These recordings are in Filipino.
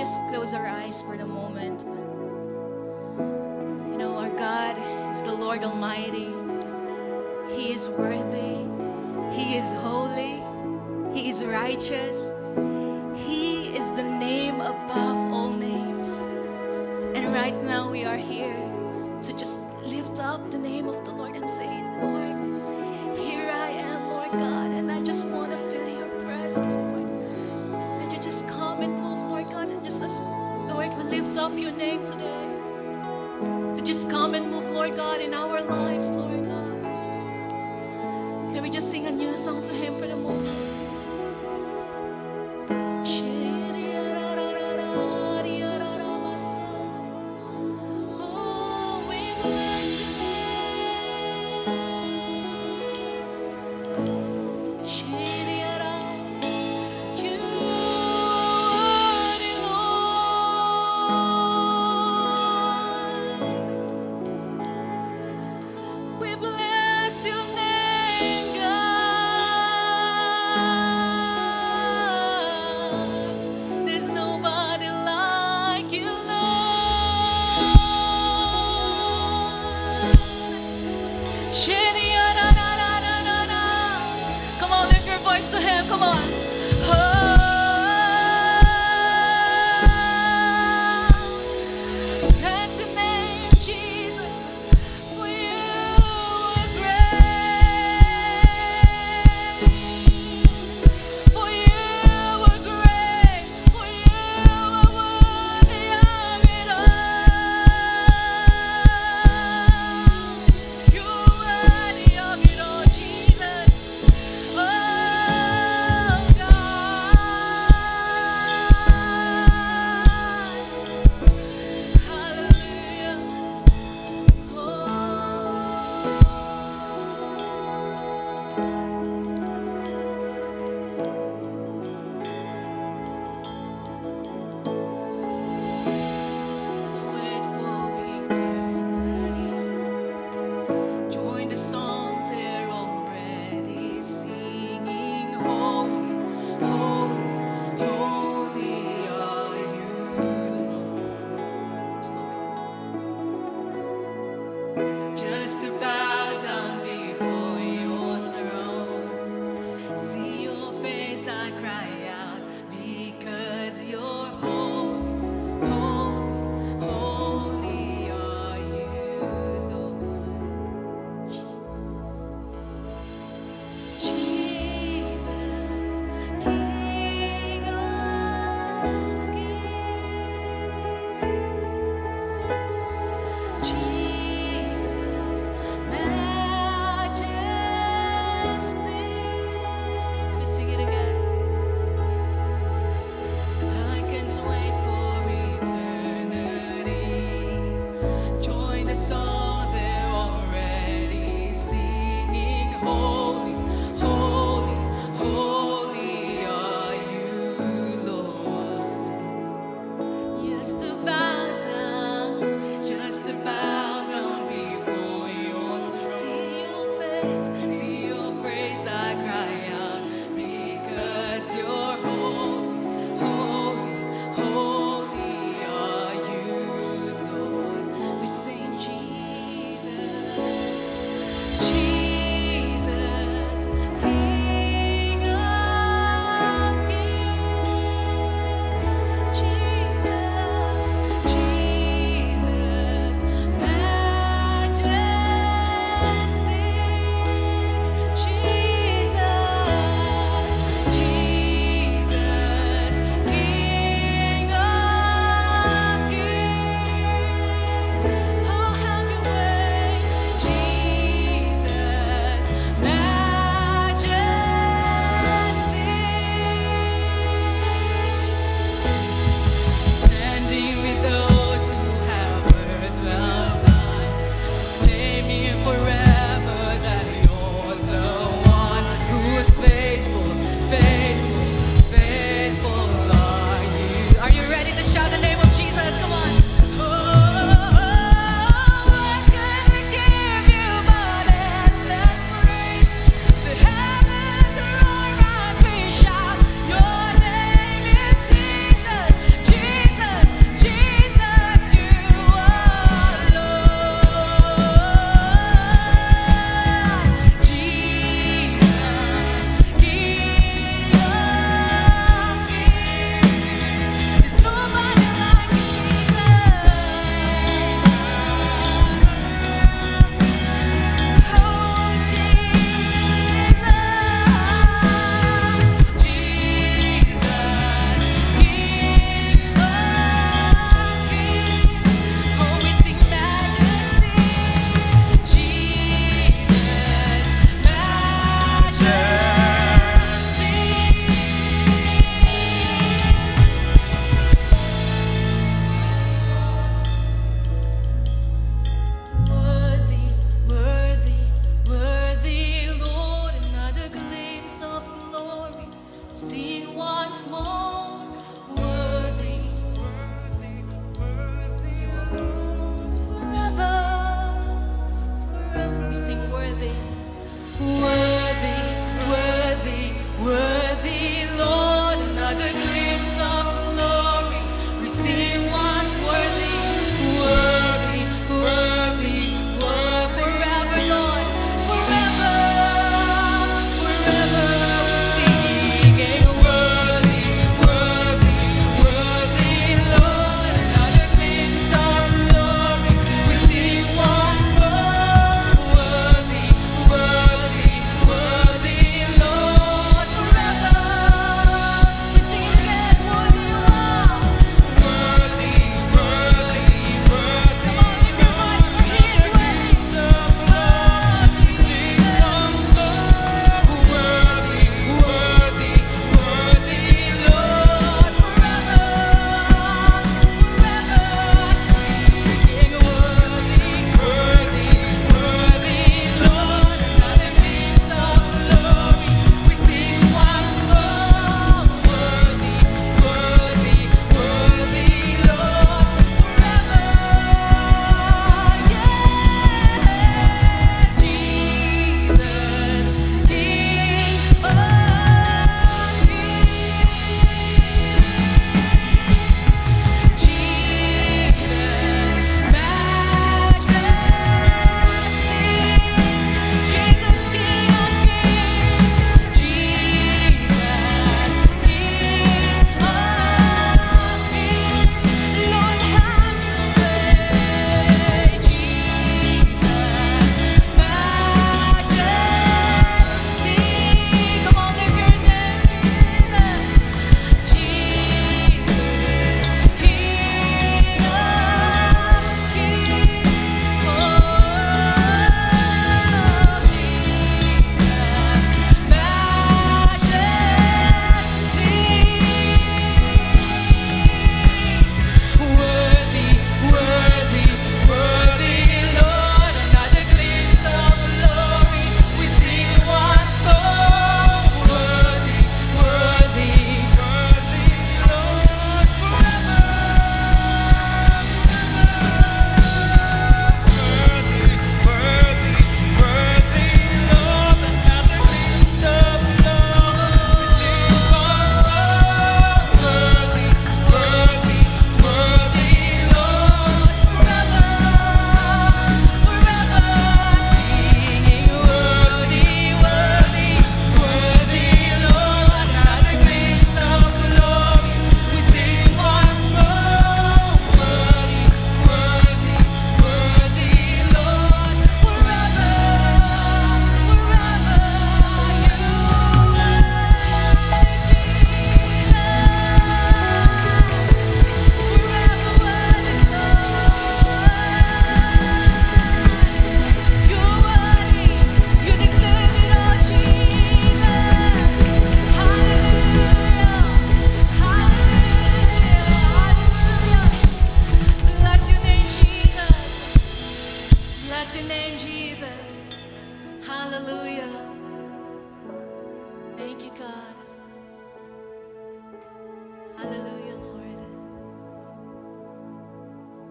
just close our eyes for the moment? You know, our God is the Lord Almighty. He is worthy. He is holy. He is righteous. He is the name above all names. And right now we are here to just lift up the name of the Lord and say, Lord, here I am, Lord God, and I just want to feel your presence, Lord. And you just come and move, Lord God, and just as, Lord, we lift up your name today. To just come and move, Lord God, in our lives, Lord God. Can we just sing a new song to Him for the moment? Oh, we bless your name. You are the Lord. We bless your name, God.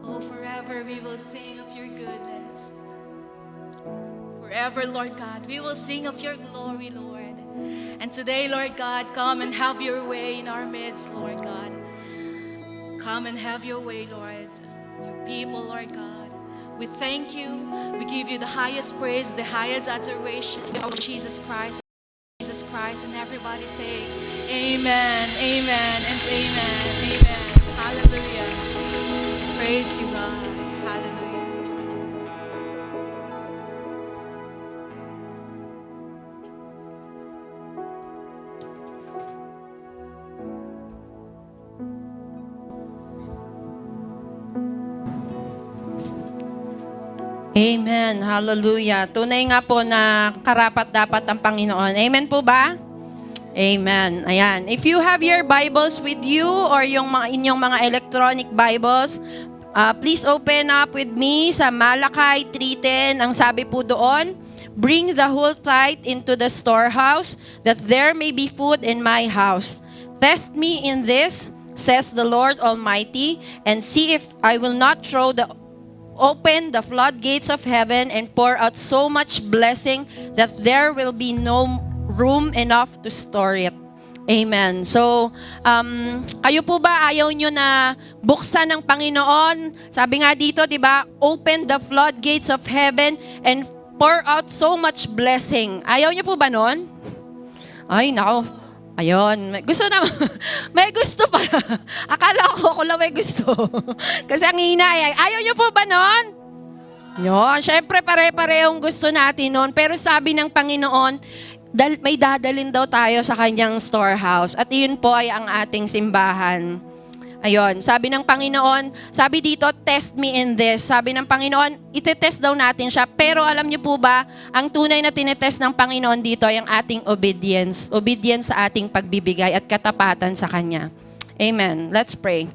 Oh, forever we will sing of your goodness. Forever, Lord God, we will sing of your glory, Lord. And today, Lord God, come and have your way in our midst, Lord God. Come and have your way, Lord. Your people, Lord God. We thank you. We give you the highest praise, the highest adoration of Jesus Christ. Jesus Christ, and everybody say, Amen, Amen, and Amen, Amen. Hallelujah. Praise you, God. Hallelujah. Amen. Hallelujah. Tunay nga po na karapat-dapat ang Panginoon. Amen po ba? Amen. Ayan. If you have your Bibles with you or yung inyong mga electronic Bibles, please open up with me sa Malakay 3:10. Ang sabi po doon, bring the whole tithe into the storehouse, that there may be food in my house. Test me in this, says the Lord Almighty, and see if I will not open the floodgates of heaven and pour out so much blessing that there will be no room enough to store it. Amen. So, kayo po ba ayaw nyo na buksan ng Panginoon? Sabi nga dito, di ba? Open the floodgates of heaven and pour out so much blessing. Ayaw nyo po ba nun? Ay, nako. Ayun, gusto na, may gusto pa. Akala ko lang may gusto. Kasi ang hinay, ayaw nyo po ba nun? Yun, syempre pare-parehong gusto natin nun. Pero sabi ng Panginoon, may dadalhin daw tayo sa kanyang storehouse. At iyon po ay ang ating simbahan. Ayun, sabi ng Panginoon, sabi dito, test me in this. Sabi ng Panginoon, itetest daw natin siya. Pero alam niyo po ba, ang tunay na tinetest ng Panginoon dito ay ang ating obedience. Obedience sa ating pagbibigay at katapatan sa Kanya. Amen. Let's pray.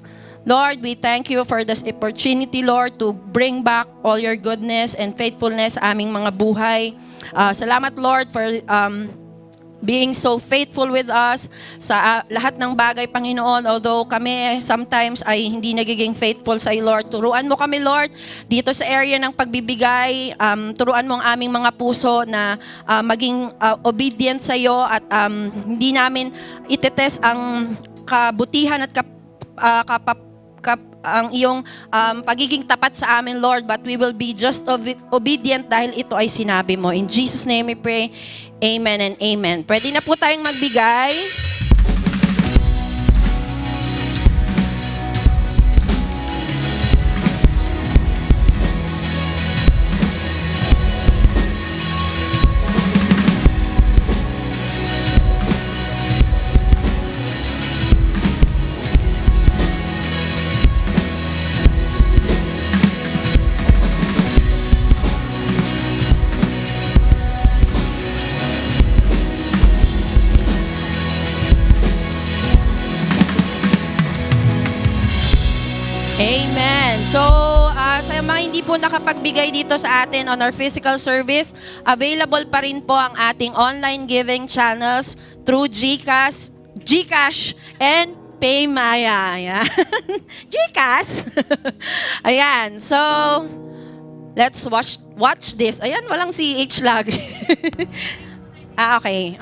Lord, we thank you for this opportunity, Lord, to bring back all your goodness and faithfulness sa aming mga buhay. Salamat, Lord, for being so faithful with us sa lahat ng bagay, Panginoon. Although kami sometimes ay hindi nagiging faithful sa iyo, Lord. Turuan mo kami, Lord, dito sa area ng pagbibigay. Turuan mo ang aming mga puso na maging obedient sa iyo at hindi namin itetest ang kabutihan at ang iyong pagiging tapat sa amin, Lord, but we will be just obedient dahil ito ay sinabi mo. In Jesus' name we pray, amen and amen. Pwede na po tayong magbigay. Amen. So, sa mga hindi po nakapagbigay dito sa atin on our physical service, available pa rin po ang ating online giving channels through GCash, and Paymaya. Ayan. GCash. Ayan. So, let's watch this. Ayan, walang CH lagi. Okay.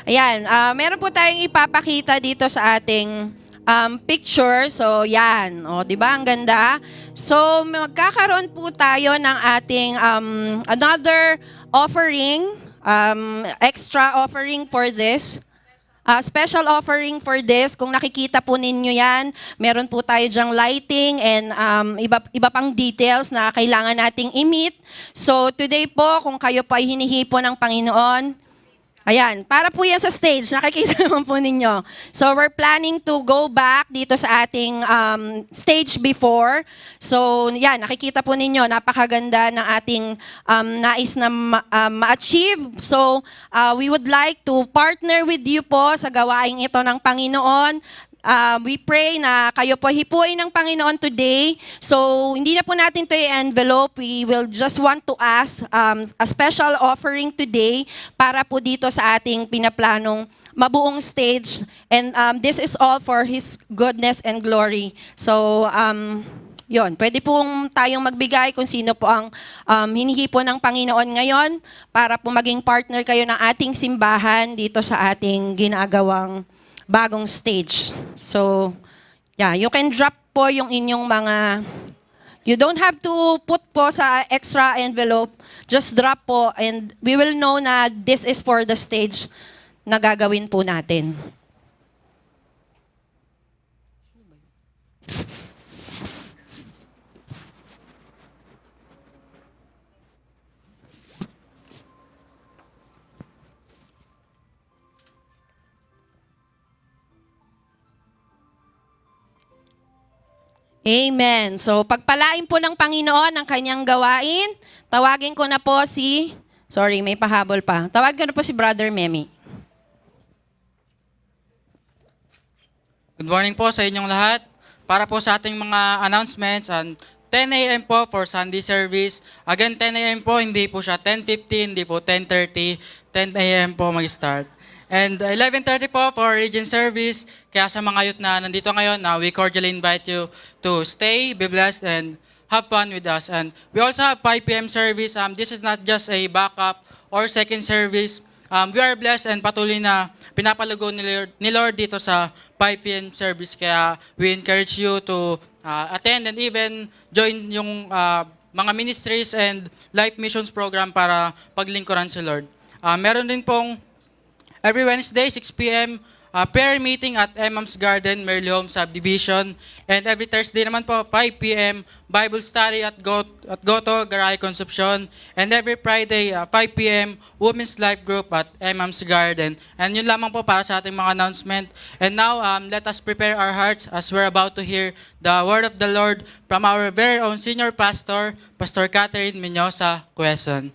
Ayan, meron po tayong ipapakita dito sa ating picture. So, yan. O, di ba? Ang ganda. So, magkakaroon po tayo ng ating another offering, extra offering for this. Special offering for this. Kung nakikita po ninyo yan, meron po tayo dyang lighting and iba pang details na kailangan nating i-meet. So, today po, kung kayo po ay hinihipo ng Panginoon, ayan, para po yan sa stage, nakikita naman po ninyo. So we're planning to go back dito sa ating stage before. So yan, nakikita po ninyo, napakaganda ng ating nais na ma-achieve. So we would like to partner with you po sa gawaing ito ng Panginoon. We pray na kayo po hipuin ng Panginoon today. So, hindi na po natin ito i-envelope. We will just want to ask a special offering today para po dito sa ating pinaplanong mabuong stage. And this is all for His goodness and glory. So, Yon, pwede pong tayong magbigay kung sino po ang hinihipo ng Panginoon ngayon para po maging partner kayo ng ating simbahan dito sa ating ginagawang bagong stage. So, yeah, you can drop po yung inyong mga... You don't have to put po sa extra envelope. Just drop po and we will know na this is for the stage na gagawin po natin. Amen. So, pagpalain po ng Panginoon ang kanyang gawain. Tawagin ko na po si... Sorry, may pahabol pa. Tawagin ko na po si Brother Memi. Good morning po sa inyong lahat. Para po sa ating mga announcements, 10 a.m. po for Sunday service. Again, 10 a.m. po, hindi po siya 10:15, hindi po 10:30. 10 a.m. po mag-start. And 11:30 po for Region Service. Kaya sa mga youth na nandito ngayon, we cordially invite you to stay, be blessed, and have fun with us. And we also have 5 p.m. service. This is not just a backup or second service. We are blessed and patuloy na pinapalugo ni Lord dito sa 5 p.m. service. Kaya we encourage you to attend and even join yung mga ministries and life missions program para paglingkuran si Lord. Meron din pong every Wednesday, 6 p.m., prayer meeting at Emam's Garden, Merly Home Subdivision. And every Thursday naman po, 5 p.m., Bible study at Goto, Garay Concepcion. And every Friday, 5 p.m., Women's Life Group at Emam's Garden. And yun lamang po para sa ating mga announcement. And now, let us prepare our hearts as we're about to hear the word of the Lord from our very own senior pastor, Pastor Catherine Menyosa Quezon.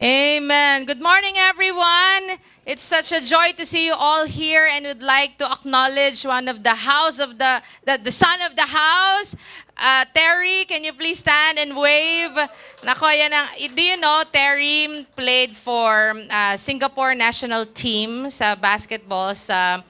Amen. Good morning, everyone. It's such a joy to see you all here, and would like to acknowledge one of the house of the son of the house, Terry. Can you please stand and wave? Nako, yan ang, do you know Terry played for Singapore national team sa basketball sa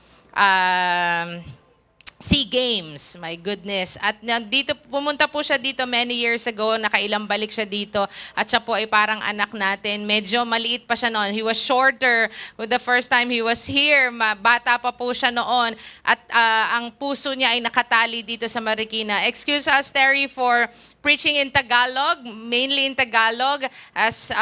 SEA Games, my goodness. At nandito, pumunta po siya dito many years ago, nakailang balik siya dito. At siya po ay parang anak natin. Medyo maliit pa siya noon. He was shorter with the first time he was here. Bata pa po siya noon. At ang puso niya ay nakatali dito sa Marikina. Excuse us, Terry, for preaching in Tagalog, mainly in Tagalog, as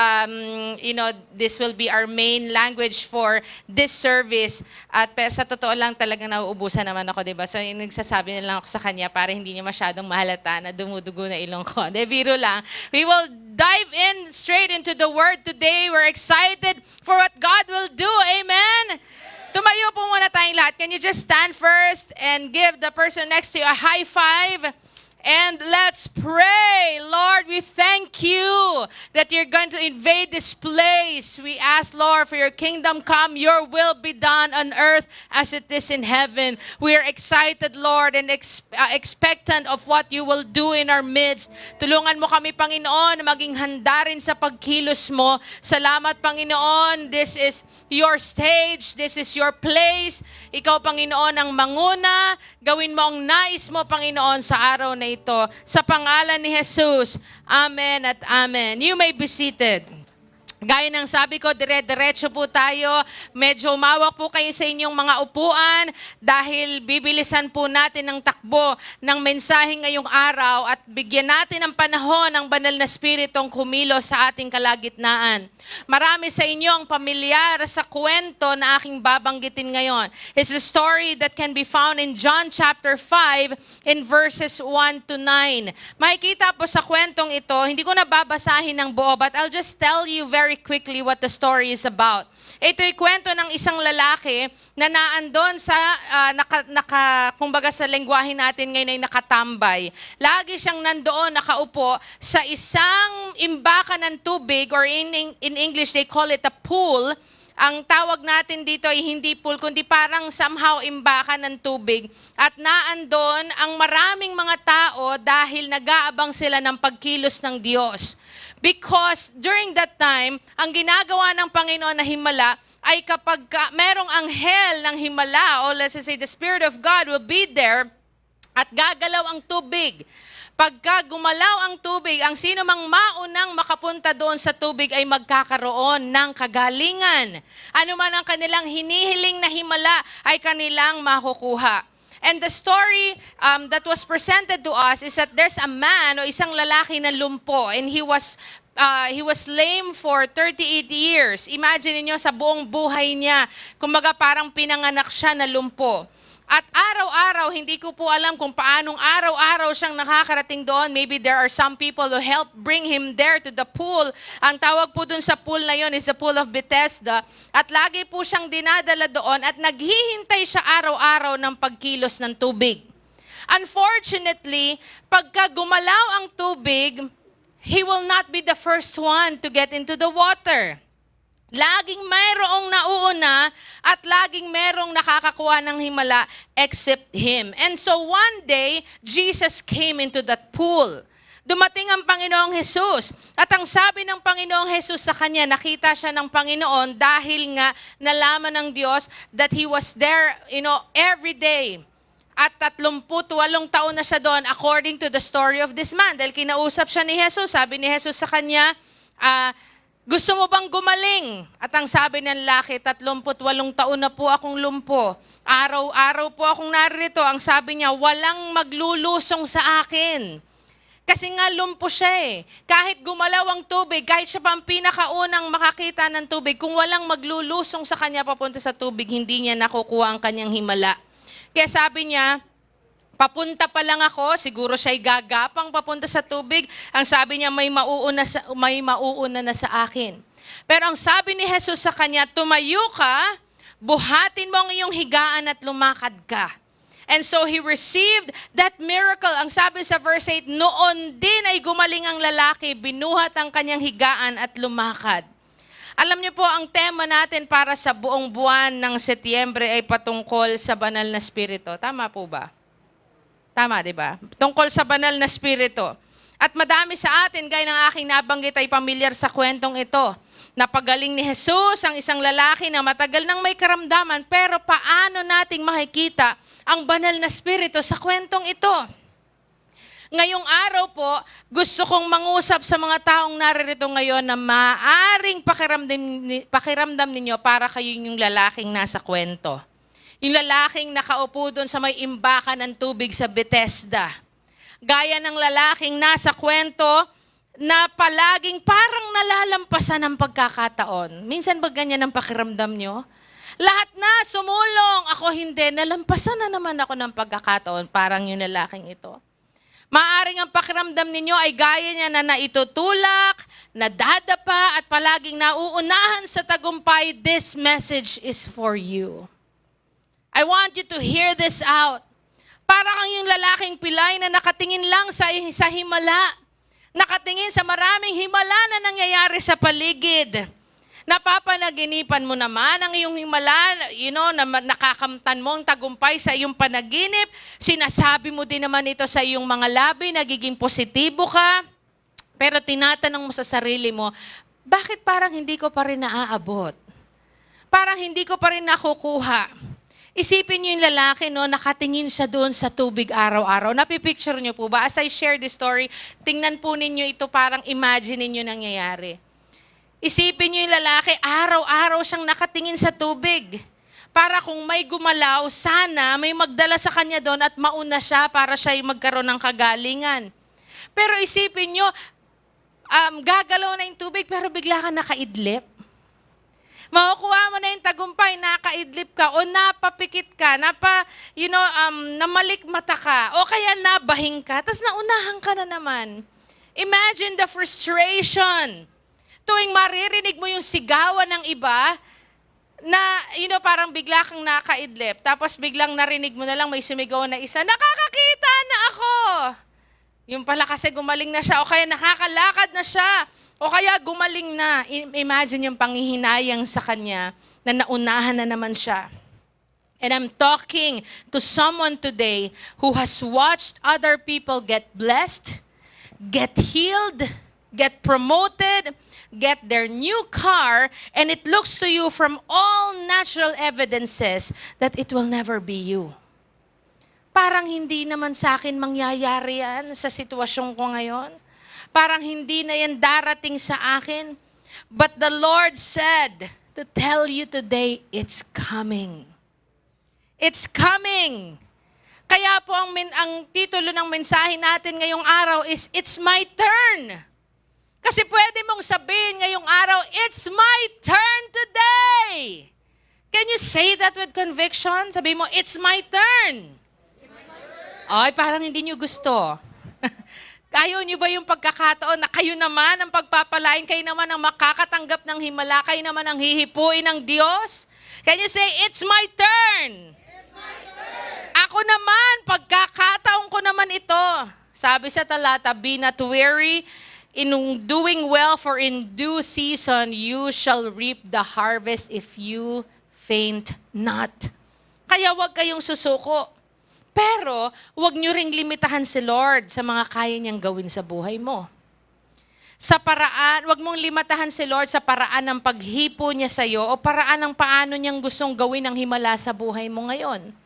you know, this will be our main language for this service. At sa totoo lang talagang nauubusan naman ako, diba? So yung nagsasabi na lang ako sa kanya para hindi niya masyadong mahalata na dumudugo na ilong ko. De, biro lang. We will dive in straight into the word today. We're excited for what God will do. Amen? Tumayo po muna tayong lahat. Can you just stand first and give the person next to you a high five? And let's pray. Lord, we thank you that you're going to invade this place. We ask, Lord, for your kingdom come, your will be done on earth as it is in heaven. We are excited, Lord, and expectant of what you will do in our midst. Tulungan mo kami, Panginoon, maging handa rin sa pagkilos mo. Salamat, Panginoon. This is your stage. This is your place. Ikaw, Panginoon, ang manguna. Gawin mo ang nais mo, Panginoon, sa araw na ito. Sa pangalan ni Jesus. Amen at amen. You may be seated. Gaya ng sabi ko, dire-diretso po tayo. Medyo umawak po kayo sa inyong mga upuan dahil bibilisan po natin ang takbo ng mensahe ngayong araw at bigyan natin ng panahon ng banal na Spiritong kumilos sa ating kalagitnaan. Marami sa inyo ang pamilyar sa kwento na aking babanggitin ngayon. It's a story that can be found in John chapter 5 in verses 1 to 9. Makikita po sa kwentong ito, hindi ko na babasahin ng buo, but I'll just tell you very quickly what the story is about. Ito'y kwento ng isang lalaki na naandon sa, kumbaga sa lengguwahe natin ngayon ay nakatambay. Lagi siyang nandoon, nakaupo sa isang imbakan ng tubig, or in English they call it a pool. ang tawag natin dito ay hindi pool, kundi parang somehow imbakan ng tubig. At naandon ang maraming mga tao dahil nag-aabang sila ng pagkilos ng Diyos. Because during that time, ang ginagawa ng Panginoon na himala ay kapag merong anghel ng himala, o let's say the Spirit of God will be there at gagalaw ang tubig. Pagka gumalaw ang tubig, ang sino mang maunang makapunta doon sa tubig ay magkakaroon ng kagalingan. Ano man ang kanilang hinihiling na himala ay kanilang makukuha. And the story that was presented to us is that there's a man o isang lalaki na lumpo, and he was lame for 38 years. Imagine niyo sa buong buhay niya, kumbaga parang pinanganak siya na lumpo. At araw-araw, hindi ko po alam kung paanong araw-araw siyang nakakarating doon. Maybe there are some people who help bring him there to the pool. Ang tawag po dun sa pool na yon is the pool of Bethesda. At lagi po siyang dinadala doon at naghihintay siya araw-araw ng pagkilos ng tubig. Unfortunately, pagka gumalaw ang tubig, he will not be the first one to get into the water. Laging mayroong nauuna at laging mayroong nakakakuha ng himala except him. And so one day, Jesus came into that pool. Dumating ang Panginoong Jesus. At ang sabi ng Panginoong Jesus sa kanya, nakita siya ng Panginoon dahil nga nalaman ng Diyos that he was there, every day. At 38 taon na siya doon according to the story of this man. Dahil kinausap siya ni Jesus, sabi ni Jesus sa kanya, gusto mo bang gumaling? At ang sabi ng lalaki, 38 taon na po akong lumpo. Araw-araw po akong narito. Ang sabi niya, walang maglulusong sa akin. Kasi nga lumpo siya eh. Kahit gumalaw ang tubig, kahit siya pa ang pinakaunang makakita ng tubig, kung walang maglulusong sa kanya papunta sa tubig, hindi niya nakukuha ang kanyang himala. Kaya sabi niya, papunta pa lang ako, siguro siya'y gagapang papunta sa tubig. Ang sabi niya, may mauuna na sa akin. Pero ang sabi ni Jesus sa kanya, tumayo ka, buhatin mo ang iyong higaan at lumakad ka. And so he received that miracle. Ang sabi sa verse 8, noon din ay gumaling ang lalaki, binuhat ang kanyang higaan at lumakad. Alam niyo po, ang tema natin para sa buong buwan ng Setyembre ay patungkol sa banal na spirito. Tama po ba? Tama, di ba? Tungkol sa banal na spirito. At madami sa atin, gaya ng aking nabanggit, ay pamilyar sa kwentong ito. Napagaling ni Jesus ang isang lalaki na matagal nang may karamdaman, pero paano nating makikita ang banal na spirito sa kwentong ito? Ngayong araw po, gusto kong mangusap sa mga taong naririto ngayon na maaring pakiramdam ninyo para kayo yung lalaking nasa kwento. Yung lalaking nakaupo doon sa may imbakan ng tubig sa Bethesda. Gaya ng lalaking nasa kwento na palaging parang nalalampasan ng pagkakataon. Minsan ba ganyan ang pakiramdam nyo? Lahat na, sumulong. Ako hindi. Nalampasan na naman ako ng pagkakataon. Parang yung lalaking ito. Maaring ang pakiramdam ninyo ay gaya niya na naitutulak, nadadapa, at palaging nauunahan sa tagumpay. This message is for you. I want you to hear this out. Para kang yung lalaking pilay na nakatingin lang sa himala. Nakatingin sa maraming himala na nangyayari sa paligid. Napapanaginipan mo naman ang iyong himala, na nakakamtan mo ang tagumpay sa iyong panaginip. Sinasabi mo din naman ito sa iyong mga labi, nagiging positibo ka. Pero tinatanong mo sa sarili mo, bakit parang hindi ko pa rin naaabot? Parang hindi ko pa rin nakukuha. Isipin niyo yung lalaki, nakatingin siya doon sa tubig araw-araw. Napipicture niyo po ba? As I share this story, tingnan po ninyo ito, parang imagine niyo nangyayari. Isipin niyo yung lalaki, araw-araw siyang nakatingin sa tubig. Para kung may gumalaw, sana may magdala sa kanya doon at mauna siya para siya magkaroon ng kagalingan. Pero isipin niyo, gagalaw na yung tubig pero bigla ka nakaidlip. Makukuha mo na yung tagumpay, nakaidlip ka, o napapikit ka, namalikmata ka, o kaya nabahing ka, tapos naunahan ka na naman. Imagine the frustration. Tuwing maririnig mo yung sigawan ng iba, na, parang bigla kang nakaidlip, tapos biglang narinig mo na lang may sumigaw na isa, nakakakita na ako! Yung pala kasi gumaling na siya o kaya nakakalakad na siya o kaya gumaling na. Imagine yung panghihinayang sa kanya na naunahan na naman siya. And I'm talking to someone today who has watched other people get blessed, get healed, get promoted, get their new car, and it looks to you from all natural evidences that it will never be you. Parang hindi naman sa akin mangyayari yan sa sitwasyon ko ngayon. Parang hindi na yan darating sa akin. But the Lord said to tell you today, it's coming. It's coming. Kaya po ang titulo ng mensahe natin ngayong araw is, It's My Turn. Kasi pwede mong sabihin ngayong araw, It's my turn today. Can you say that with conviction? Sabi mo, It's my turn. Ay, parang hindi nyo gusto. Ayaw nyo ba yung pagkakataon na kayo naman ang pagpapalain, kayo naman ang makakatanggap ng himala, kayo naman ang hihipuin ng Diyos? Can you say, It's my turn? Ako naman, pagkakataon ko naman ito. Sabi sa talata, Be not weary in doing well, for in due season you shall reap the harvest if you faint not. Kaya wag kayong susuko. Pero wag nyo ring limitahan si Lord sa mga kaya niyang gawin sa buhay mo. Sa paraan, wag mong limitahan si Lord sa paraan ng paghipo niya sa iyo o paraan ng paano niyang gustong gawin ang himala sa buhay mo ngayon.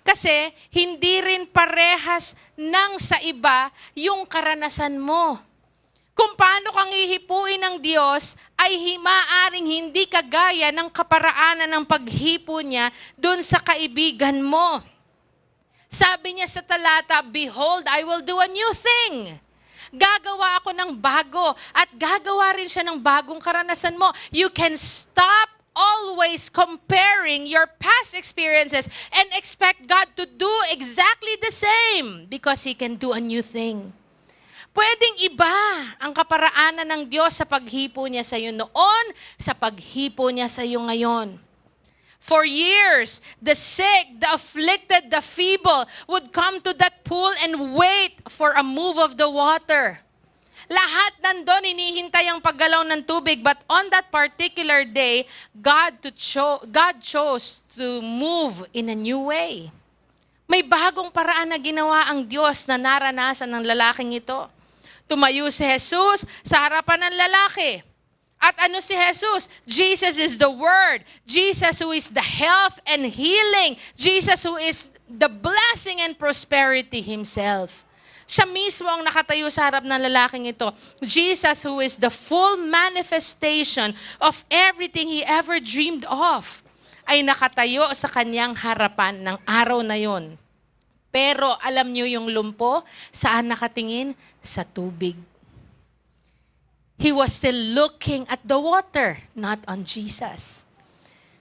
Kasi hindi rin parehas ng sa iba yung karanasan mo. Kung paano kang ihipuin ng Diyos ay maaaring hindi kagaya ng kaparaanan ng paghipo niya dun sa kaibigan mo. Sabi niya sa talata, Behold, I will do a new thing. Gagawa ako ng bago at gagawa rin siya ng bagong karanasan mo. You can stop always comparing your past experiences and expect God to do exactly the same because He can do a new thing. Pwedeng iba ang kaparaanan ng Diyos sa paghipo niya sa iyo noon, sa paghipo niya sa iyo ngayon. For years, the sick, the afflicted, the feeble would come to that pool and wait for a move of the water. Lahat nandun, hinihintay ang paggalaw ng tubig. But on that particular day, God chose to move in a new way. May bagong paraan na ginawa ang Diyos na naranasan ng lalaking ito. Tumayo si Jesus sa harapan ng lalaki. At ano si Jesus? Jesus is the Word. Jesus who is the health and healing. Jesus who is the blessing and prosperity Himself. Siya mismo ang nakatayo sa harap ng lalaking ito. Jesus who is the full manifestation of everything He ever dreamed of ay nakatayo sa kanyang harapan ng araw na yon. Pero alam niyo yung lumpo, saan nakatingin? Sa tubig. He was still looking at the water, not on Jesus.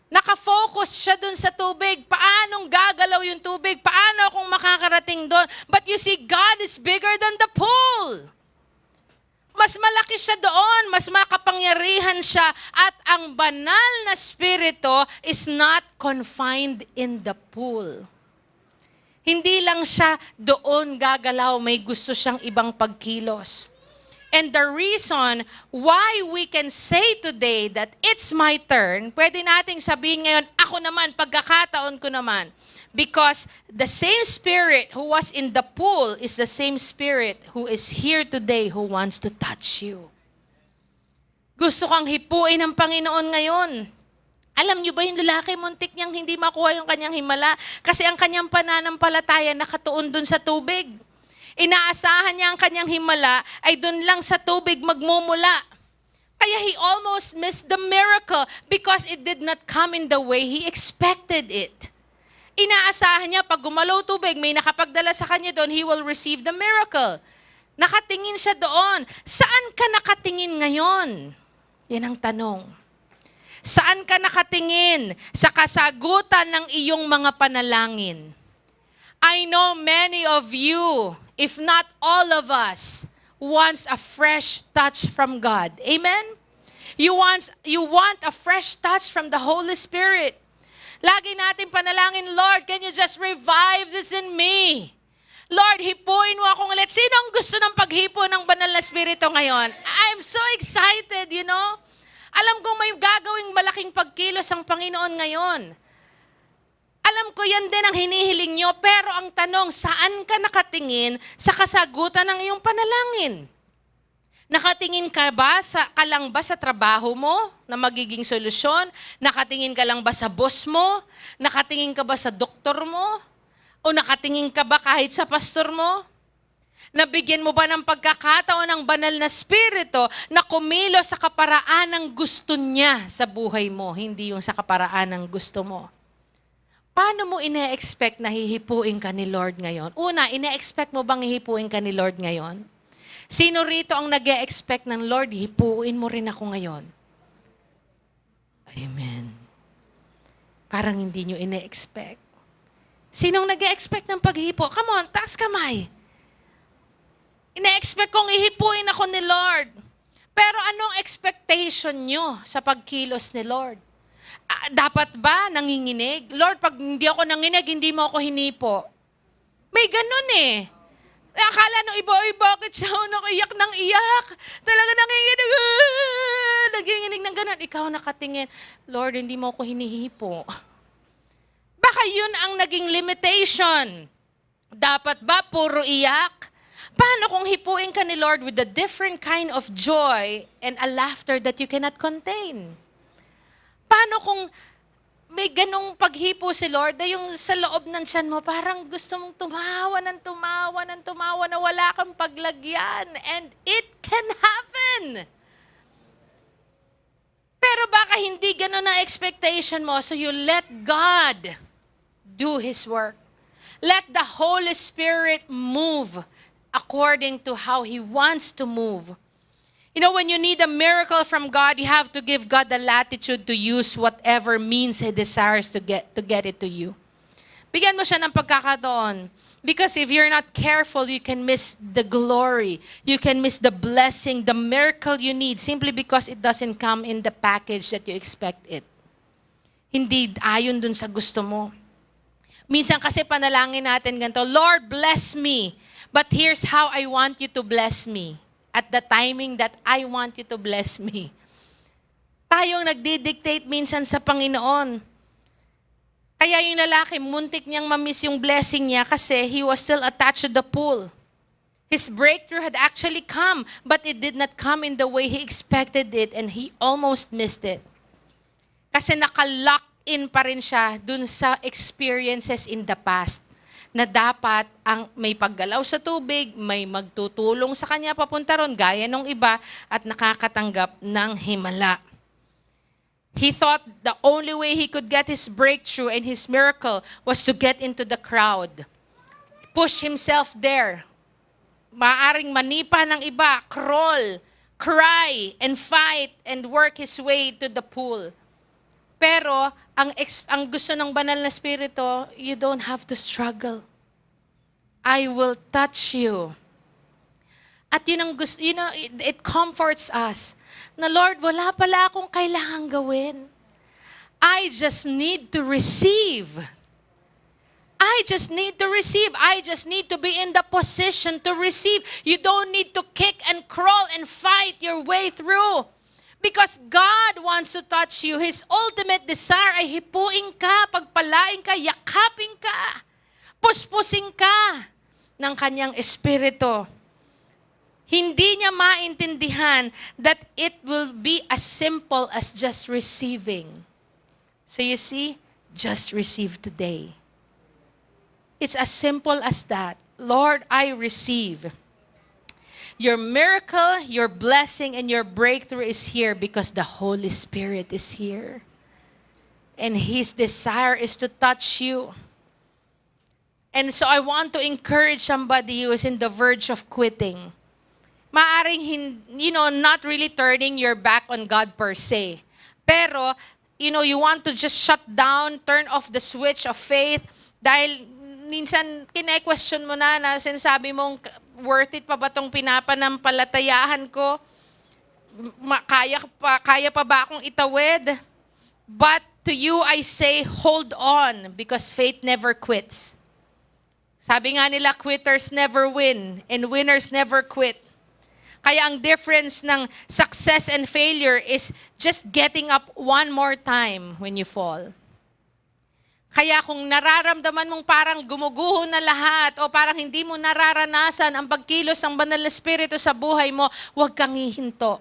Nakafocus siya dun sa tubig. Paanong gagalaw yung tubig? Paano akong makakarating doon? But you see, God is bigger than the pool. Mas malaki siya doon, mas makapangyarihan siya, at ang banal na spirito is not confined in the pool. Hindi lang siya doon gagalaw, may gusto siyang ibang pagkilos. And the reason why we can say today that it's my turn, pwede nating sabihin ngayon, ako naman, pagkakataon ko naman. Because the same Spirit who was in the pool is the same Spirit who is here today who wants to touch you. Gusto kang hipuin ng Panginoon ngayon. Alam niyo ba yung lalaki, muntik niyang hindi makuha yung kanyang himala kasi ang kanyang pananampalataya nakatuon dun sa tubig. Inaasahan niya ang kanyang himala ay dun lang sa tubig magmumula. Kaya he almost missed the miracle because it did not come in the way he expected it. Inaasahan niya pag gumalaw tubig, may nakapagdala sa kanya doon, he will receive the miracle. Nakatingin siya doon. Saan ka nakatingin ngayon? Yan ang tanong. Saan ka nakatingin sa kasagutan ng iyong mga panalangin? I know many of you, if not all of us, wants a fresh touch from God. Amen? You want a fresh touch from the Holy Spirit. Lagi natin panalangin, Lord, can you just revive this in me? Lord, hipuin mo akong ulit. Sino ang gusto ng paghipo ng banal na Espiritu ngayon? I'm so excited, you know? Alam kong may gagawing malaking pagkilos ang Panginoon ngayon. Alam ko yan din ang hinihiling nyo, pero ang tanong, saan ka nakatingin sa kasagutan ng iyong panalangin? Nakatingin ka lang ba sa trabaho mo na magiging solusyon? Nakatingin ka lang ba sa boss mo? Nakatingin ka ba sa doktor mo? O nakatingin ka ba kahit sa pastor mo? Nabigyan mo ba ng pagkakataon ng banal na Espiritu na kumilos sa kaparaan ng gusto niya sa buhay mo, hindi yung sa kaparaan ng gusto mo? Paano mo ine-expect na hihipuin ka ni Lord ngayon? Una, ine-expect mo bang hihipuin ka ni Lord ngayon? Sino rito ang nag-e-expect ng Lord, hipuin mo rin ako ngayon? Amen. Parang hindi nyo ine-expect. Sinong nag-e-expect ng paghipo? Come on, taas kamay. Ine-expect kong ihipuin ako ni Lord. Pero anong expectation nyo sa pagkilos ni Lord? Dapat ba nanginginig? Lord, pag hindi ako nanginig, hindi mo ako hinipo. May ganun eh. Akala nung iba, ay bakit siya nakiyak ng iyak? Talaga nanginginig. Nanginginig ng ganun. Ikaw nakatingin, Lord, hindi mo ako hinihipo. Baka yun ang naging limitation. Dapat ba puro iyak? Paano kung hipuin ka ni Lord with a different kind of joy and a laughter that you cannot contain? Paano kung may ganong paghipo si Lord na yung sa loob ng tiyan mo, parang gusto mong tumawa ng tumawa ng tumawa na wala kang paglagyan. And it can happen. Pero baka hindi ganon ang expectation mo, so you let God do His work. Let the Holy Spirit move according to how He wants to move. You know, when you need a miracle from God, you have to give God the latitude to use whatever means He desires to get it to you. Bigyan mo siya ng pagkakataon. Because if you're not careful, you can miss the glory. You can miss the blessing, the miracle you need simply because it doesn't come in the package that you expect it. Hindi ayon dun sa gusto mo. Minsan kasi panalangin natin ganito, Lord, bless me. But here's how I want you to bless me. At the timing that I want you to bless me. Tayong nagdidictate minsan sa Panginoon. Kaya yung lalaki, muntik niyang mamiss yung blessing niya kasi he was still attached to the pool. His breakthrough had actually come, but it did not come in the way he expected it and he almost missed it. Kasi naka-lock in pa rin siya dun sa experiences in the past na dapat ang may paggalaw sa tubig, may magtutulong sa kanya papunta ron, gaya nung iba, at nakakatanggap ng himala. He thought the only way he could get his breakthrough and his miracle was to get into the crowd. Push himself there. Maaring manipa ng iba, crawl, cry, and fight, and work his way to the pool. Pero, ang gusto ng banal na Espiritu, you don't have to struggle. I will touch you. At yun ang gusto, it comforts us. Na Lord, wala pala akong kailangang gawin. I just need to receive. I just need to receive. I just need to be in the position to receive. You don't need to kick and crawl and fight your way through. Because God wants to touch you. His ultimate desire ay hipuin ka, pagpalain ka, yakapin ka, puspusin ka ng kanyang espiritu. Hindi niya maintindihan that it will be as simple as just receiving. So you see, just receive today. It's as simple as that. Lord, I receive. Your miracle, your blessing, and your breakthrough is here because the Holy Spirit is here. And His desire is to touch you. And so I want to encourage somebody who is in the verge of quitting. Maaring, not really turning your back on God per se. Pero, you want to just shut down, turn off the switch of faith dahil minsan kine-question mo na sinasabi mong, worth it pa ba itong pinapanampalatayahan ko? Kaya pa ba akong itawid? But to you I say, hold on, because faith never quits. Sabi nga nila, quitters never win and winners never quit. Kaya ang difference ng success and failure is just getting up one more time when you fall. Kaya kung nararamdaman mong parang gumuguho na lahat o parang hindi mo nararanasan ang pagkilos ng Banal na Espiritu sa buhay mo, huwag kang hihinto.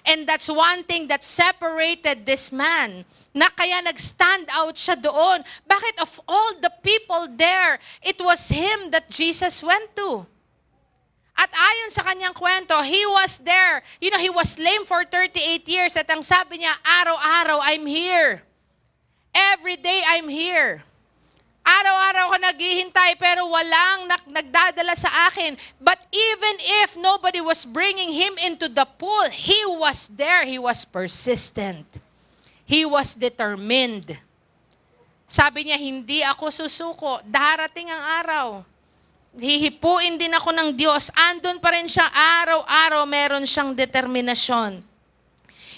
And that's one thing that separated this man, na kaya nag-stand out siya doon. Bakit of all the people there, it was him that Jesus went to? At ayon sa kanyang kwento, he was there. You know, he was lame for 38 years at ang sabi niya, araw-araw, I'm here. Every day, I'm here. Araw-araw ako naghihintay pero walang nagdadala sa akin. But even if nobody was bringing him into the pool, he was there. He was persistent. He was determined. Sabi niya, hindi ako susuko. Darating ang araw. Hihipuin din ako ng Diyos. Andun pa rin siya araw-araw. Meron siyang determinasyon.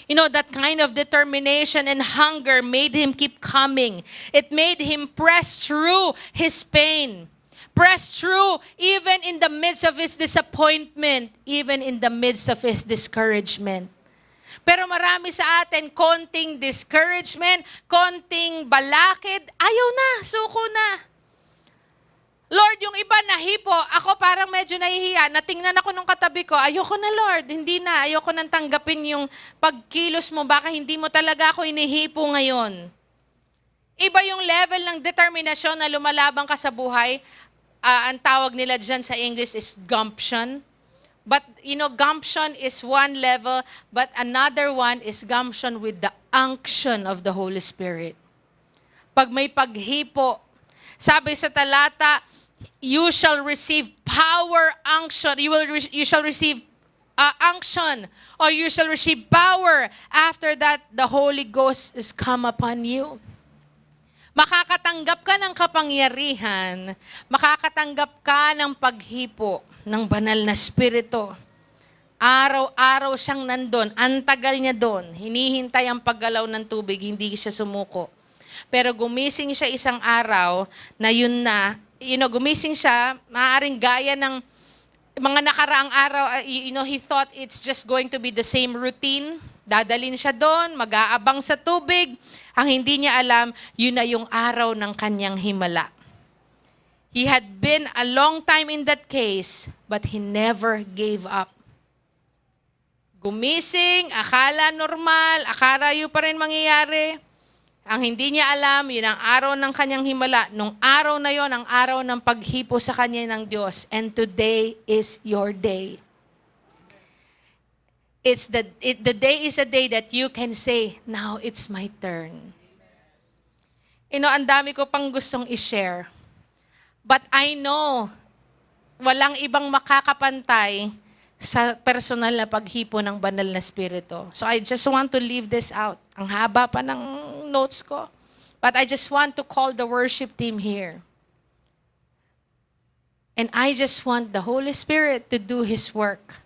You know, that kind of determination and hunger made him keep coming. It made him press through his pain. Press through even in the midst of his disappointment. Even in the midst of his discouragement. Pero marami sa atin, konting discouragement, konting balakid, ayaw na, suko na. Lord, yung iba nahipo, ako parang medyo nahihiya. Natingnan ako nung katabi ko, ayoko na Lord, hindi na. Ayoko nang tanggapin yung pagkilos mo, baka hindi mo talaga ako inihipo ngayon. Iba yung level ng determinasyon na lumalaban ka sa buhay. Ang tawag nila dyan sa English is gumption. But, you know, gumption is one level, but another one is gumption with the unction of the Holy Spirit. Pag may paghipo, sabi sa talata, you shall receive power, unction. You shall receive unction, or you shall receive power. After that, the Holy Ghost is come upon you. Makakatanggap ka ng kapangyarihan, makakatanggap ka ng paghipo ng banal na Espiritu. Araw-araw siyang nandun. Ang tagal niya doon. Hinihintay ang paggalaw ng tubig, hindi siya sumuko. Pero gumising siya isang araw na yun na, gumising siya, maaaring gaya ng mga nakaraang araw, he thought it's just going to be the same routine. Dadalin siya doon, mag-aabang sa tubig. Ang hindi niya alam, yun na yung araw ng kanyang himala. He had been a long time in that case, but he never gave up. Gumising, akala normal, akala yun pa rin mangyayari. Ang hindi niya alam, yun ang araw ng kanyang himala. Nung araw na yon, ang araw ng paghipo sa kanya ng Diyos. And today is your day. The day is a day that you can say, now it's my turn. Ang dami ko pang gustong i-share. But I know, walang ibang makakapantay sa personal na paghipo ng banal na Espiritu. So I just want to leave this out. Ang haba pa ng notes ko. But I just want to call the worship team here. And I just want the Holy Spirit to do His work.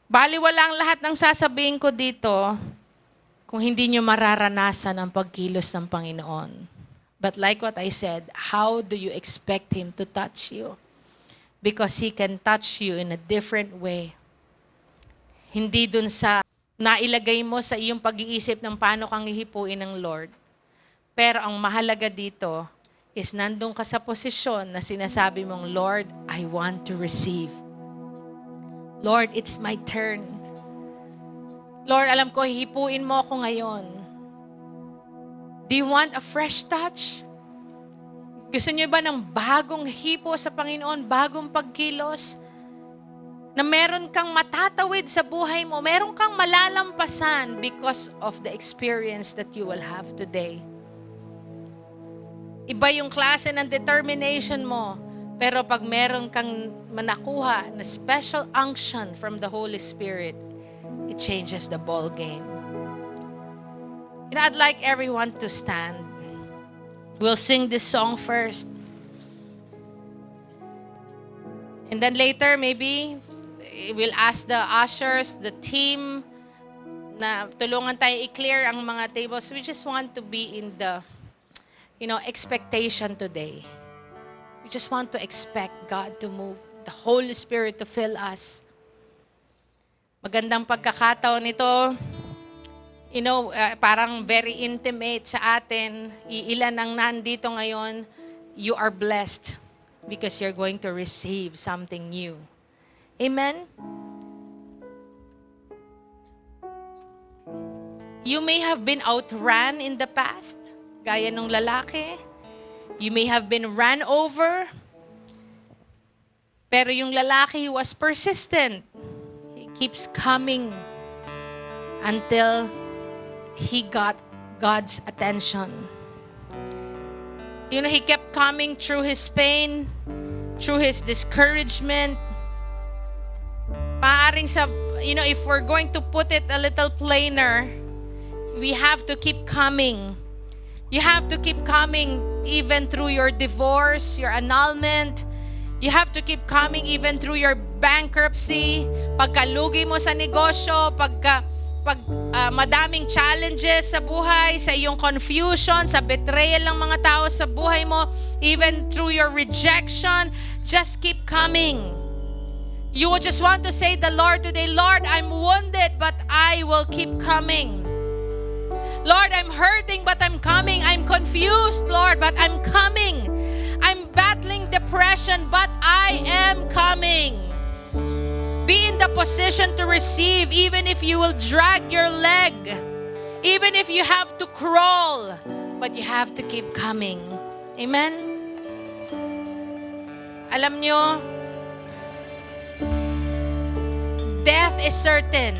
Baliwala ang lahat ng sasabihin ko dito kung hindi nyo mararanasan ang pagkilos ng Panginoon. But like what I said, how do you expect Him to touch you? Because He can touch you in a different way. Hindi dun sa nailagay mo sa iyong pag-iisip ng paano kang hihipuin ng Lord. Pero ang mahalaga dito is nandun ka sa posisyon na sinasabi mong, Lord, I want to receive. Lord, it's my turn. Lord, alam ko, hihipuin mo ako ngayon. Do you want a fresh touch? Gusto niyo ba ng bagong hipo sa Panginoon, bagong pagkilos? Na meron kang matatawid sa buhay mo, meron kang malalampasan because of the experience that you will have today. Iba yung klase ng determination mo, pero pag meron kang manakuha na special unction from the Holy Spirit, it changes the ball game. I'd like everyone to stand. We'll sing this song first. And then later, maybe, we'll ask the ushers, the team, na tulungan tayo i-clear ang mga tables. We just want to be in the, expectation today. We just want to expect God to move, the Holy Spirit to fill us. Magandang pagkakataon ito. Parang very intimate sa atin. Iilan ang nandito ngayon. You are blessed because you're going to receive something new. Amen? You may have been outrun in the past, gaya nung lalaki. You may have been ran over. Pero yung lalaki, he was persistent. He keeps coming until he got God's attention. He kept coming through his pain, through his discouragement. Maaring if we're going to put it a little plainer, we have to keep coming. You have to keep coming even through your divorce, your annulment. You have to keep coming even through your bankruptcy, pagkalugi mo sa negosyo, pag madaming challenges sa buhay, sa iyong confusion, sa betrayal ng mga tao sa buhay mo, even through your rejection, just keep coming. You will just want to say the Lord today, Lord, I'm wounded, but I will keep coming. Lord, I'm hurting, but I'm coming. I'm confused, Lord, but I'm coming. I'm battling depression, but I am coming. Be in the position to receive, even if you will drag your leg, even if you have to crawl, but you have to keep coming. Amen? Alam nyo, death is certain.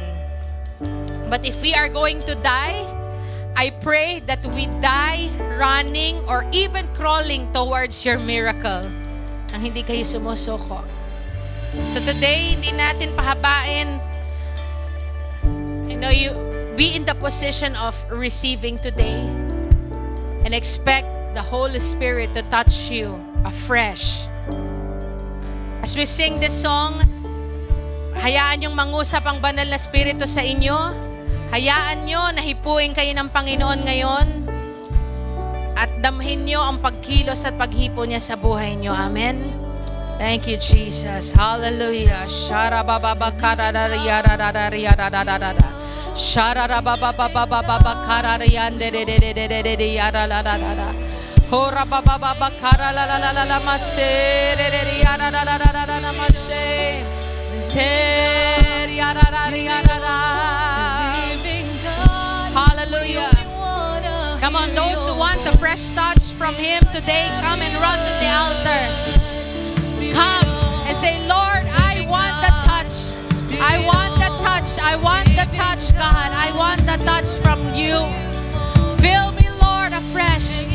But if we are going to die, I pray that we die running or even crawling towards your miracle. Nang hindi kayo sumusuko. So today, hindi natin pahabain. You be in the position of receiving today and expect the Holy Spirit to touch you afresh. As we sing this song, hayaan yung mangusap ang banal na Espiritu sa inyo. Hayaan nyo na hipuin kayo ng Panginoon ngayon at damhin nyo ang pagkilos at paghipo niya sa buhay nyo. Amen? Thank you, Jesus. Hallelujah. Hallelujah. Come on, those who want a fresh touch from Him today, come and run to the altar. Come and say, Lord, I want the touch. I want the touch. I want the touch, God. I want the touch from you. Fill me, Lord, afresh.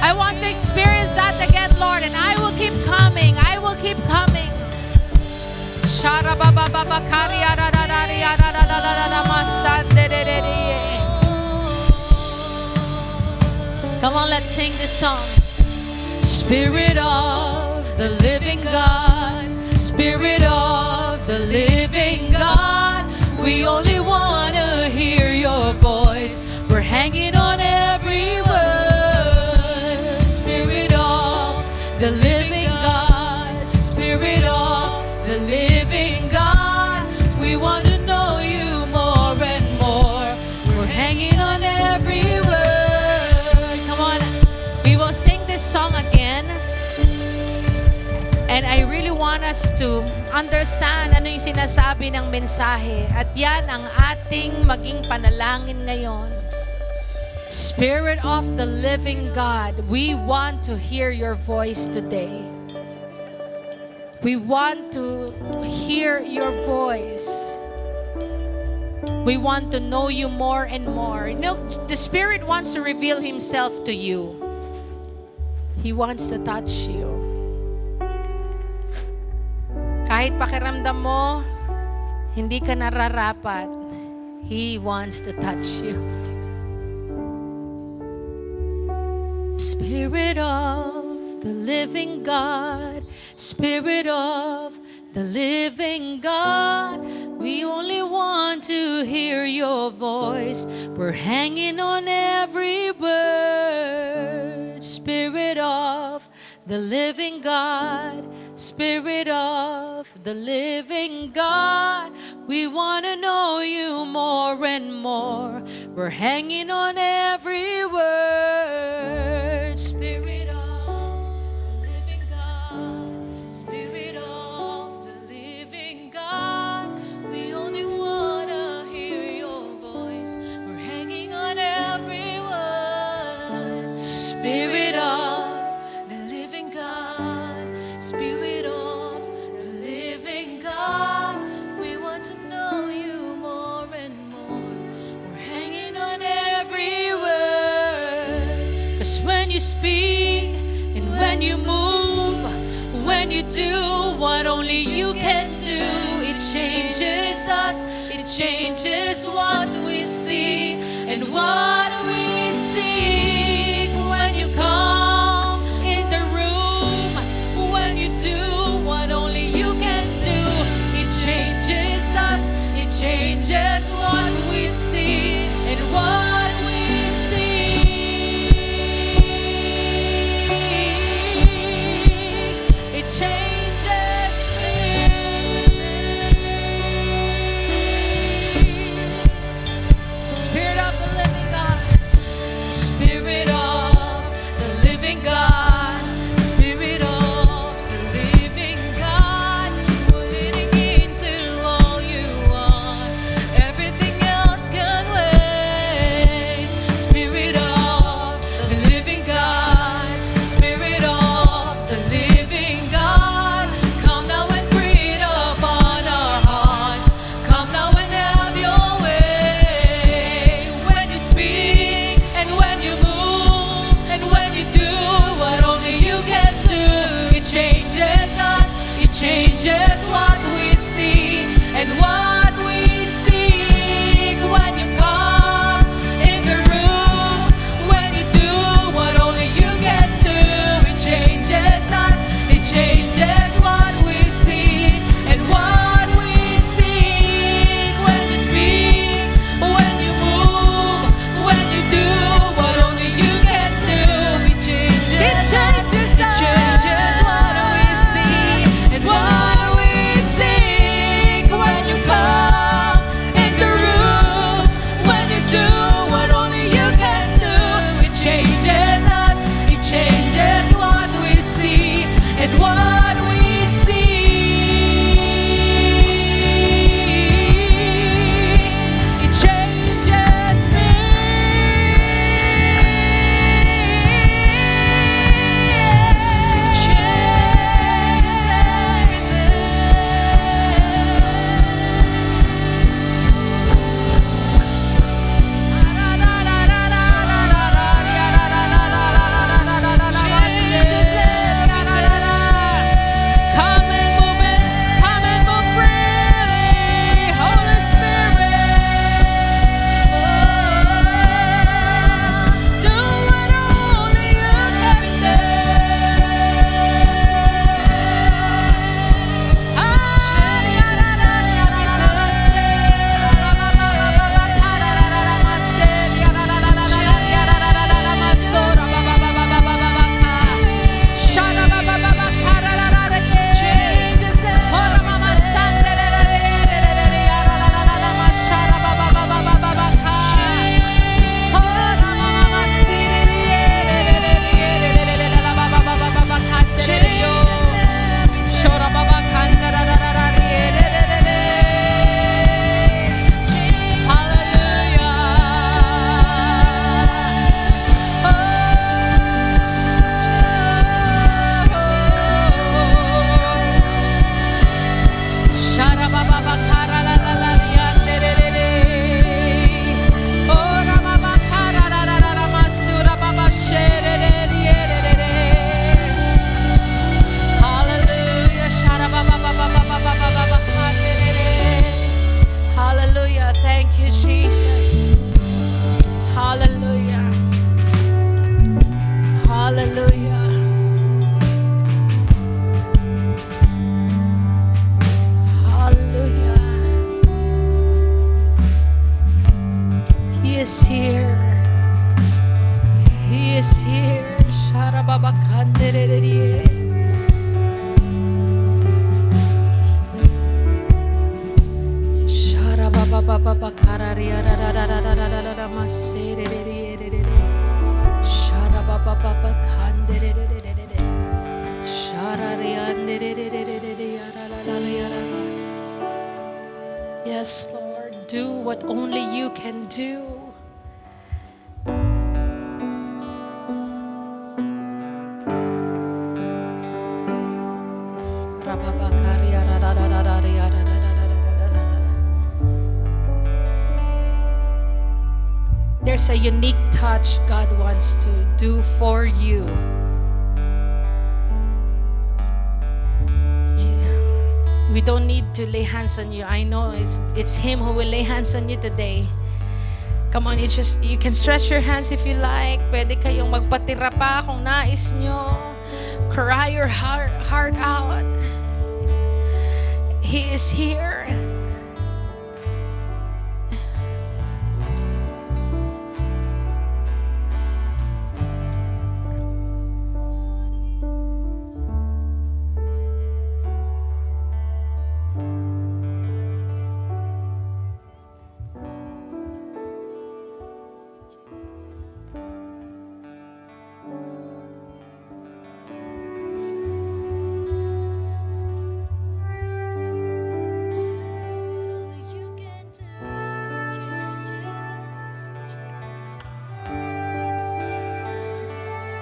I want to experience that again, Lord, and I will keep coming. I will keep coming. Come on, let's sing this song. Spirit of the living God, Spirit of the living God, we only want to hear your voice. We're hanging on every word. Spirit of the living God, Spirit of the living God, we want to know you more and more. We're hanging on every word. Come on, we will sing this song again. And I really want us to understand ano yung sinasabi ng mensahe. At yan ang ating maging panalangin ngayon. Spirit of the living God, we want to hear your voice today. We want to hear your voice. We want to know you more and more. The Spirit wants to reveal Himself to you. He wants to touch you. Kahit pakiramdam mo, hindi ka nararapat, He wants to touch you. Spirit of the living God, Spirit of the living God, we only want to hear your voice. We're hanging on every word. Spirit of the living God, Spirit of the living God. We want to know you more and more. We're hanging on every word. Spirit of the living God, Spirit of the living God. We only want to hear your voice. We're hanging on every word. Spirit of the living God, Spirit of the living God. We want to know you more and more. We're hanging on every word. 'Cause when you speak and when you move, when you do what only you can do, it changes us, it changes what we see and what we seek. When you come in the room, when you do what only you can do, it changes us, it changes what we see and what we see. It changes me. Spirit of the living God, Spirit of the living God, Spirit of the living God. We're leading into all you are. Everything else can wait. Spirit of the living God, Spirit of the living God. Come now and breathe upon our hearts. Come now and have your way. When you speak and when you move and when you do what only you can do, it changes us, it changes what we see and what we seek. When you come in the room, when you do what only you can do, it changes us, it changes what we see and what we seek. When you speak, when you move, when you do what only you can do, it changes us, it changes what we see and what we seek. When you come in the room, when you do what only you can do, it changes us, it changes what we see and what we see. It changes me. Changes Come and move it, come and move freely, Holy Spirit. Do what only you can do. Hallelujah. Thank you, Jesus. Hallelujah. Hallelujah. Hallelujah. He is here. He is here. Yes, Lord, do what only you can do. There's a unique touch God wants to do for you. We don't need to lay hands on you. I know it's Him who will lay hands on you today. Come on, you can stretch your hands if you like. Pwede kayong magpatira pa kung nais nyo. Cry your heart out. He is here.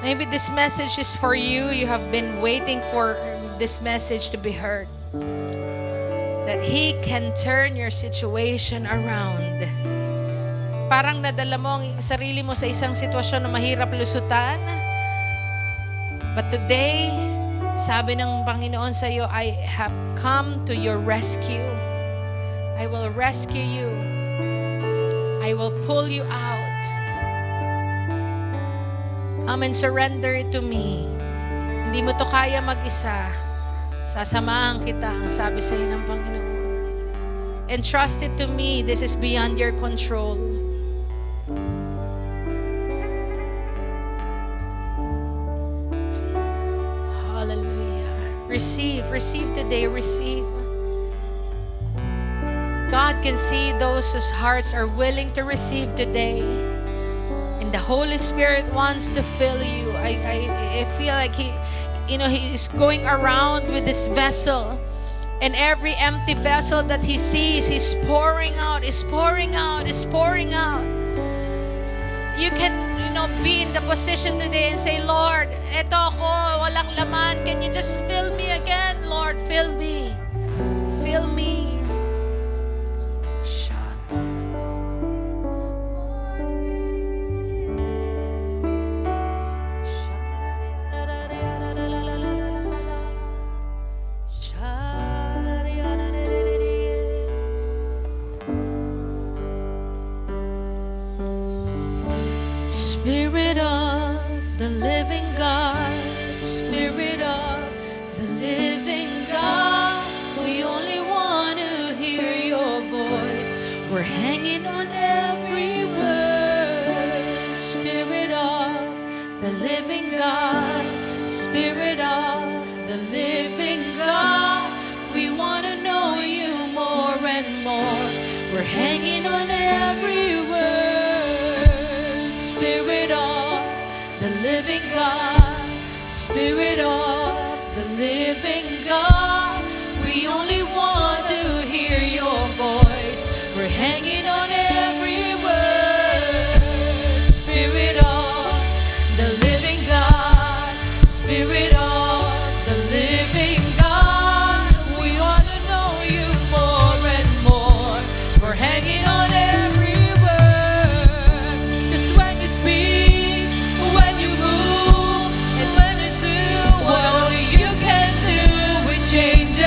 Maybe this message is for you. You have been waiting for this message to be heard. That He can turn your situation around. Parang nadala mo ang sarili mo sa isang sitwasyon na mahirap lusutan. But today, sabi ng Panginoon sa iyo, I have come to your rescue. I will rescue you. I will pull you out. Amen, surrender it to me. Hindi mo to kaya mag-isa. Sasamahan kita, ang sabi sa iyo ng Panginoon. Entrust it to me. This is beyond your control. Hallelujah. Receive today, receive. God can see those whose hearts are willing to receive today. The Holy Spirit wants to fill you. I feel like He is going around with this vessel, and every empty vessel that He sees, He's pouring out, is pouring out, is pouring out. You can, be in the position today and say, Lord, eto ako, walang laman. Can you just fill me again? Lord, fill me. Fill me. Spirit of the living God, Spirit of the living God, we only want to hear your voice. We're hanging on every word. Spirit of the living God, Spirit of the living God, we want to know you more and more. We're hanging on every word. Spirit of the living God, Spirit of the living God, we only want to hear your voice. We're hanging on every word. Spirit of the living God, Spirit of the living God, we want to know you more and more. We're hanging on every word. 'Cause when you speak, when you move, and when you do what only you can do, it changes.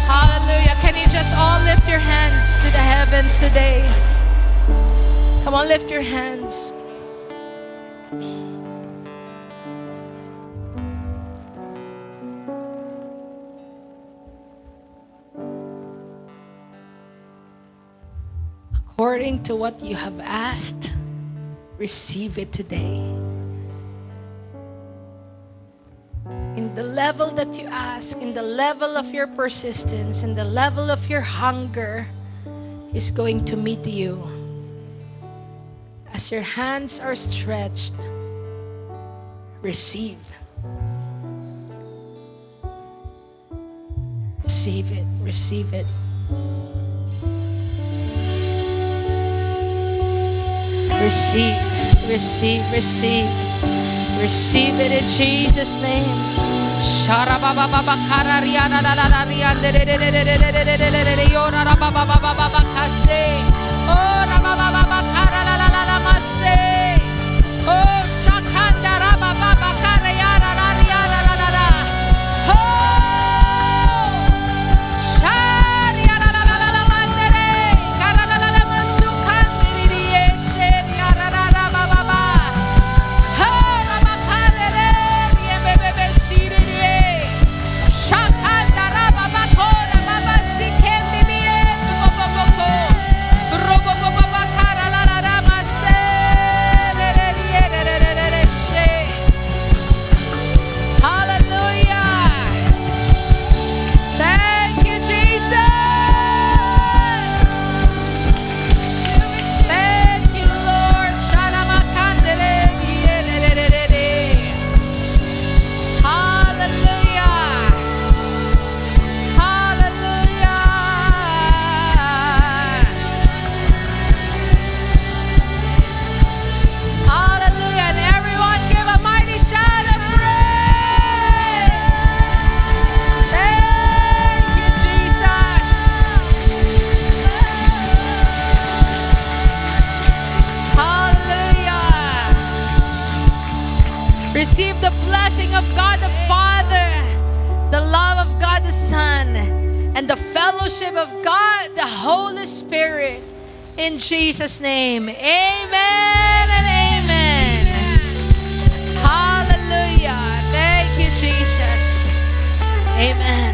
Hallelujah. Can you just all lift your hands to the heavens today? Come on, lift your hands. According to what you have asked, receive it today. In the level that you ask, in the level of your persistence, in the level of your hunger, is going to meet you. As your hands are stretched, receive. Receive it, receive it. Receive, receive, receive. Receive it in Jesus' name. Receive the blessing of God the Father, the love of God the Son, and the fellowship of God the Holy Spirit. In Jesus' name, amen and amen. Hallelujah. Thank you, Jesus. Amen.